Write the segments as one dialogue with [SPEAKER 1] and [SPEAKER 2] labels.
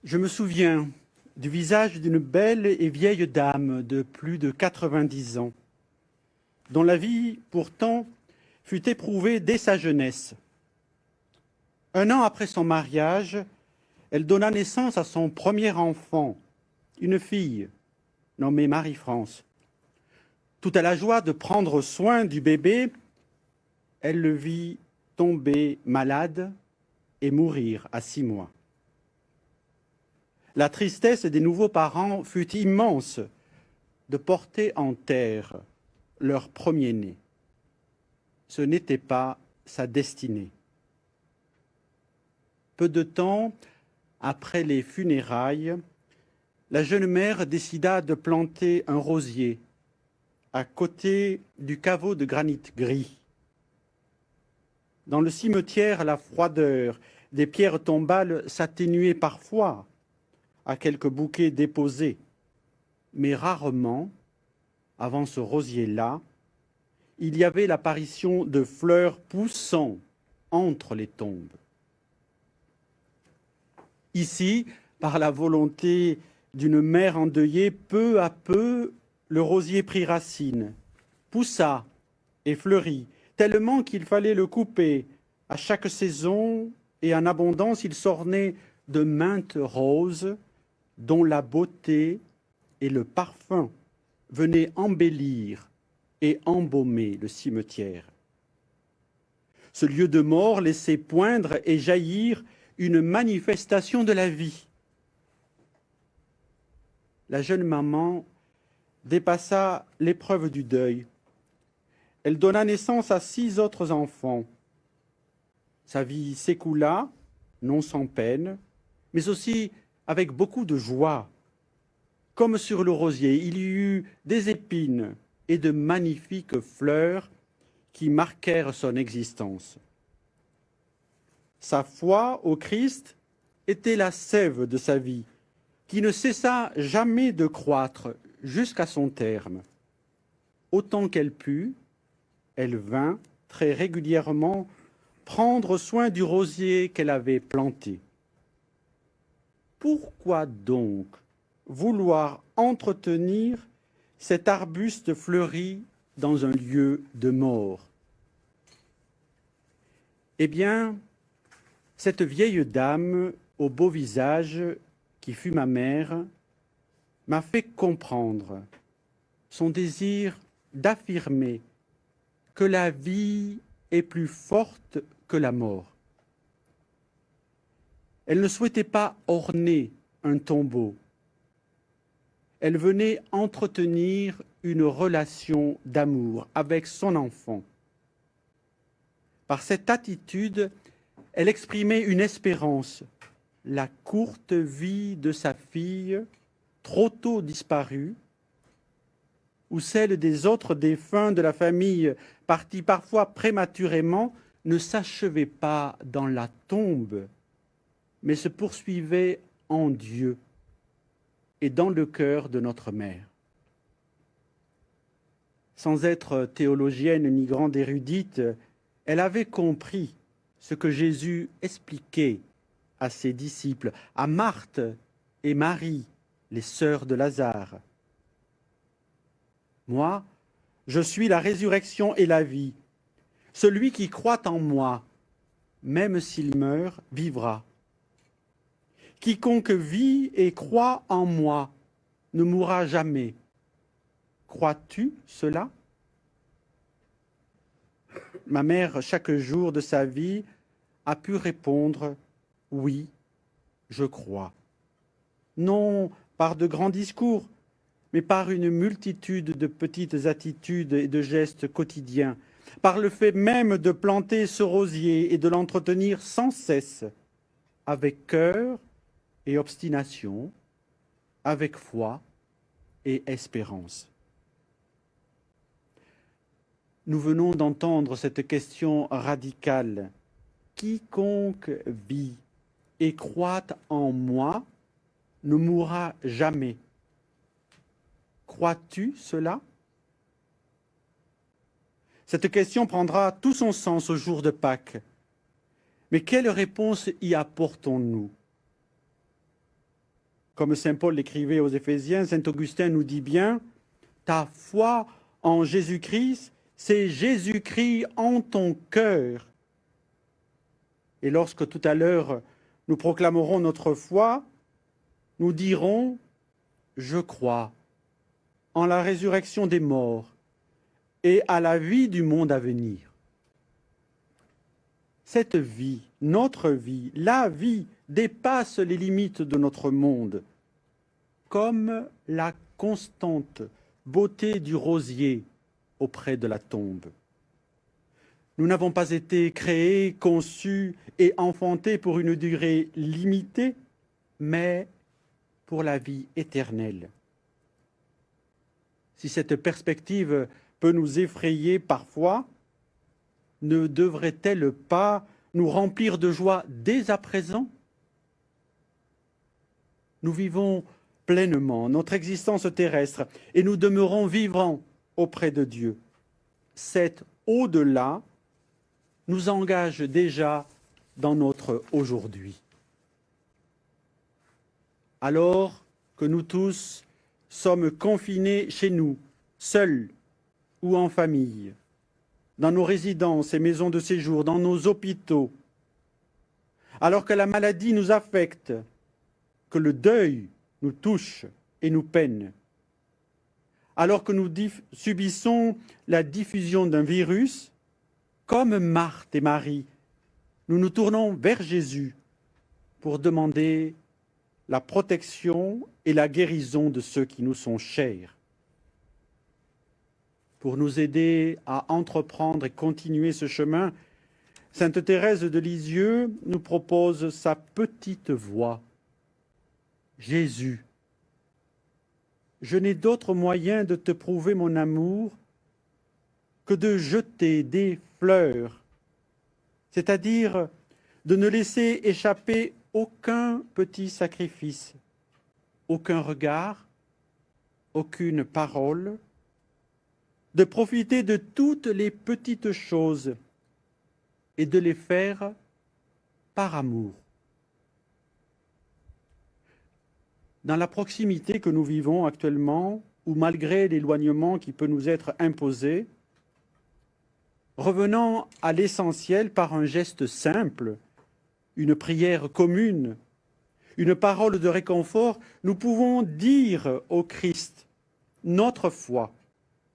[SPEAKER 1] Je me souviens du visage d'une belle et vieille dame de plus de 90 ans, dont la vie, pourtant, fut éprouvée dès sa jeunesse. 1 an après son mariage, elle donna naissance à son premier enfant, une fille, nommée Marie-France. Tout à la joie de prendre soin du bébé, elle le vit tomber malade et mourir à 6 mois. La tristesse des nouveaux parents fut immense de porter en terre leur premier-né. Ce n'était pas sa destinée. Peu de temps après les funérailles, la jeune mère décida de planter un rosier à côté du caveau de granit gris. Dans le cimetière, la froideur des pierres tombales s'atténuait parfois à quelques bouquets déposés, mais rarement, avant ce rosier-là, il y avait l'apparition de fleurs poussant entre les tombes. Ici, par la volonté d'une mère endeuillée, peu à peu, le rosier prit racine, poussa et fleurit, tellement qu'il fallait le couper. À chaque saison et en abondance, il s'ornait de maintes roses, dont la beauté et le parfum venaient embellir et embaumer le cimetière. Ce lieu de mort laissait poindre et jaillir une manifestation de la vie. La jeune maman dépassa l'épreuve du deuil. Elle donna naissance à 6 autres enfants. Sa vie s'écoula, non sans peine, mais aussi avec beaucoup de joie. Comme sur le rosier, il y eut des épines et de magnifiques fleurs qui marquèrent son existence. Sa foi au Christ était la sève de sa vie, qui ne cessa jamais de croître jusqu'à son terme. Autant qu'elle put, elle vint très régulièrement prendre soin du rosier qu'elle avait planté. Pourquoi donc vouloir entretenir cet arbuste fleuri dans un lieu de mort? Eh bien, cette vieille dame au beau visage, qui fut ma mère, m'a fait comprendre son désir d'affirmer que la vie est plus forte que la mort. Elle ne souhaitait pas orner un tombeau. Elle venait entretenir une relation d'amour avec son enfant. Par cette attitude, elle exprimait une espérance, la courte vie de sa fille, trop tôt disparue, ou celle des autres défunts de la famille, partis parfois prématurément, ne s'achevait pas dans la tombe, mais se poursuivait en Dieu et dans le cœur de notre mère. Sans être théologienne ni grande érudite, elle avait compris ce que Jésus expliquait à ses disciples, à Marthe et Marie, les sœurs de Lazare. Moi, je suis la résurrection et la vie. Celui qui croit en moi, même s'il meurt, vivra. Quiconque vit et croit en moi ne mourra jamais. Crois-tu cela? Ma mère, chaque jour de sa vie, a pu répondre « Oui, je crois ». Non par de grands discours, mais par une multitude de petites attitudes et de gestes quotidiens, par le fait même de planter ce rosier et de l'entretenir sans cesse, avec cœur et obstination, avec foi et espérance. Nous venons d'entendre cette question radicale. Quiconque vit et croit en moi ne mourra jamais. Crois-tu cela? Cette question prendra tout son sens au jour de Pâques. Mais quelle réponse y apportons-nous? Comme saint Paul l'écrivait aux Éphésiens, saint Augustin nous dit bien, ta foi en Jésus-Christ, c'est Jésus-Christ en ton cœur. Et lorsque tout à l'heure nous proclamerons notre foi, nous dirons, je crois en la résurrection des morts et à la vie du monde à venir. Cette vie, notre vie, la vie dépasse les limites de notre monde, comme la constante beauté du rosier auprès de la tombe. Nous n'avons pas été créés, conçus et enfantés pour une durée limitée, mais pour la vie éternelle. Si cette perspective peut nous effrayer parfois, ne devrait-elle pas nous remplir de joie dès à présent? Nous vivons pleinement notre existence terrestre et nous demeurons vivants auprès de Dieu. Cet au-delà nous engage déjà dans notre aujourd'hui. Alors que nous tous sommes confinés chez nous, seuls ou en famille, dans nos résidences et maisons de séjour, dans nos hôpitaux, alors que la maladie nous affecte, que le deuil nous touche et nous peine, alors que nous subissons la diffusion d'un virus, comme Marthe et Marie, nous nous tournons vers Jésus pour demander la protection et la guérison de ceux qui nous sont chers. Pour nous aider à entreprendre et continuer ce chemin, sainte Thérèse de Lisieux nous propose sa petite voix. Jésus, je n'ai d'autre moyen de te prouver mon amour que de jeter des fleurs, c'est-à-dire de ne laisser échapper aucun petit sacrifice, aucun regard, aucune parole, de profiter de toutes les petites choses et de les faire par amour. Dans la proximité que nous vivons actuellement, ou malgré l'éloignement qui peut nous être imposé, revenons à l'essentiel par un geste simple, une prière commune, une parole de réconfort, nous pouvons dire au Christ notre foi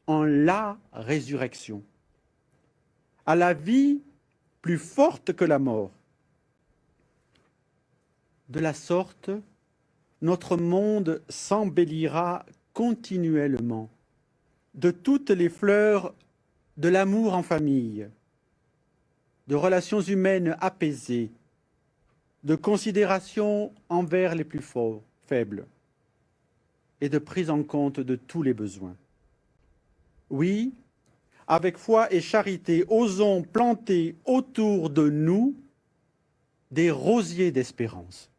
[SPEAKER 1] en la résurrection, à la vie plus forte que la mort. De la sorte, notre monde s'embellira continuellement de toutes les fleurs de l'amour en famille, de relations humaines apaisées, de considération envers les plus faibles et de prise en compte de tous les besoins. Oui, avec foi et charité, osons planter autour de nous des rosiers d'espérance.